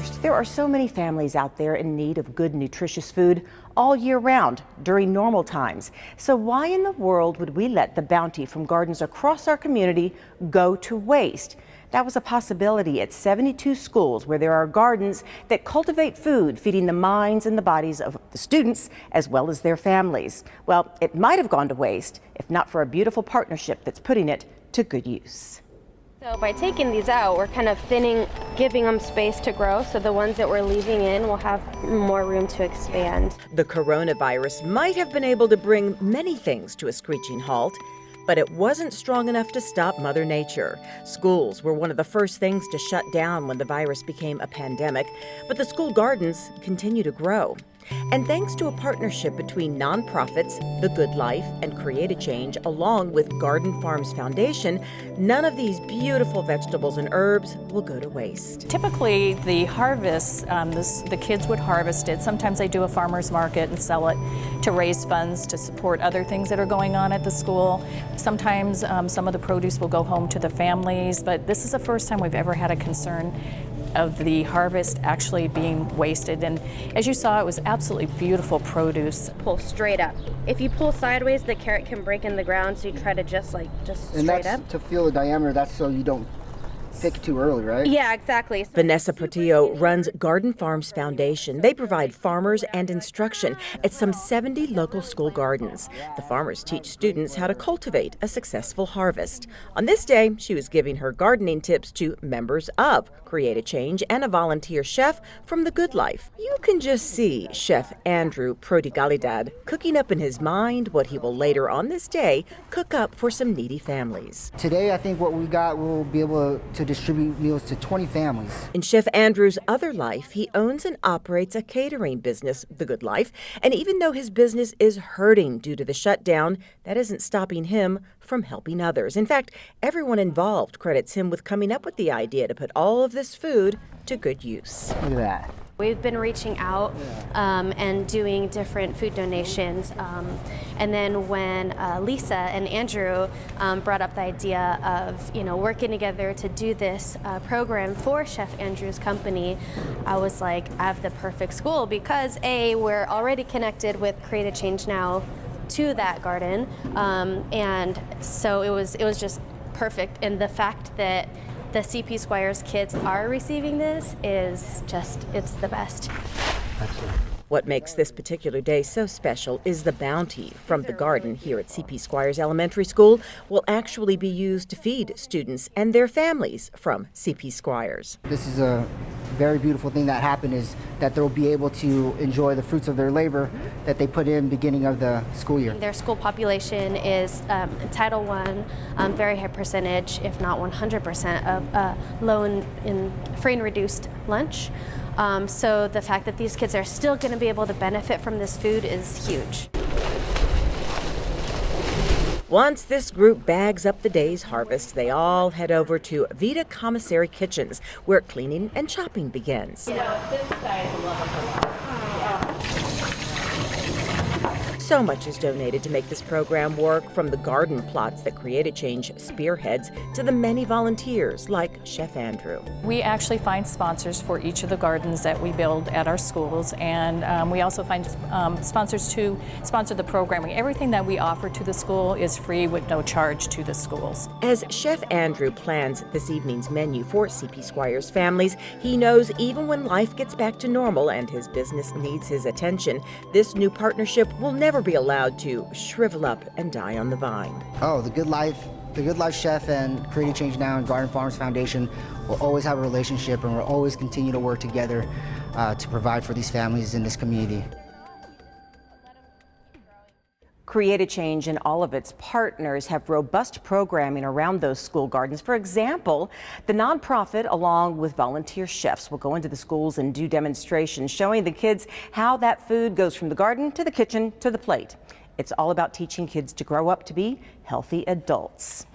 First, there are so many families out there in need of good, nutritious food all year round during normal times. So why in the world would we let the bounty from gardens across our community go to waste? That was a possibility at 72 schools where there are gardens that cultivate food, feeding the minds and the bodies of the students as well as their families. Well, it might have gone to waste if not for a beautiful partnership that's putting it to good use. So by taking these out, we're kind of giving them space to grow, so the ones that we're leaving in will have more room to expand. The coronavirus might have been able to bring many things to a screeching halt, but it wasn't strong enough to stop Mother Nature. Schools were one of the first things to shut down when the virus became a pandemic, but the school gardens continue to grow. And thanks to a partnership between nonprofits, The Good Life, and Create a Change, along with Garden Farms Foundation, none of these beautiful vegetables and herbs will go to waste. Typically, the harvest, the kids would harvest it. Sometimes they do a farmer's market and sell it to raise funds to support other things that are going on at the school. Sometimes some of the produce will go home to the families, but this is the first time we've ever had a concern of the harvest actually being wasted. And as you saw, it was absolutely beautiful produce. Pull straight up. If you pull sideways, the carrot can break in the ground, so you try to just straight up. And to feel the diameter, that's so you don't pick too early, right? Yeah, exactly. VANESSA Portillo runs Garden Farms Foundation. They provide farmers and instruction at some 70 local school gardens. The farmers teach students how to cultivate a successful harvest. On this day, she was giving her gardening tips to members of Create a Change and a volunteer chef from The Good Life. You can just see Chef Andrew PRODIGALIDAD cooking up in his mind what he will later on this day cook up for some needy families. Today, I think what we got, we'll be able to distribute meals to 20 families. In Chef Andrew's other life, he owns and operates a catering business, The Good Life, and even though his business is hurting due to the shutdown, that isn't stopping him from helping others. In fact, everyone involved credits him with coming up with the idea to put all of this food to good use. Look at that. We've been reaching out and doing different food donations. And then when Lisa and Andrew brought up the idea of working together to do this program for Chef Andrew's company, I was like, I have the perfect school because A, we're already connected with Create a Change now to that garden, and so it was just perfect. And the fact that the CP Squires kids are receiving this is it's the best. Excellent. What makes this particular day so special is the bounty from the garden here at CP Squires Elementary School will actually be used to feed students and their families from CP Squires. This is a very beautiful thing that happened, is that they'll be able to enjoy the fruits of their labor that they put in beginning of the school year. Their school population is Title I, very high percentage, if not 100% of low in free and reduced lunch. So the fact that these kids are still going to be able to benefit from this food is huge. Once this group bags up the day's harvest, they all head over to Vita Commissary Kitchens, where cleaning and chopping begins. This guy is a love. So much is donated to make this program work, from the garden plots that Create a Change spearheads to the many volunteers like Chef Andrew. We actually find sponsors for each of the gardens that we build at our schools, and we also find sponsors to sponsor the programming. Everything that we offer to the school is free with no charge to the schools. As Chef Andrew plans this evening's menu for CP Squires families, he knows even when life gets back to normal and his business needs his attention, this new partnership will never be allowed to shrivel up and die on the vine. Oh, The Good Life Chef and Create a Change Now and Garden Farms Foundation will always have a relationship, and we'll always continue to work together to provide for these families in this community. Create a Change and all of its partners have robust programming around those school gardens. For example, the nonprofit, along with volunteer chefs, will go into the schools and do demonstrations showing the kids how that food goes from the garden to the kitchen to the plate. It's all about teaching kids to grow up to be healthy adults.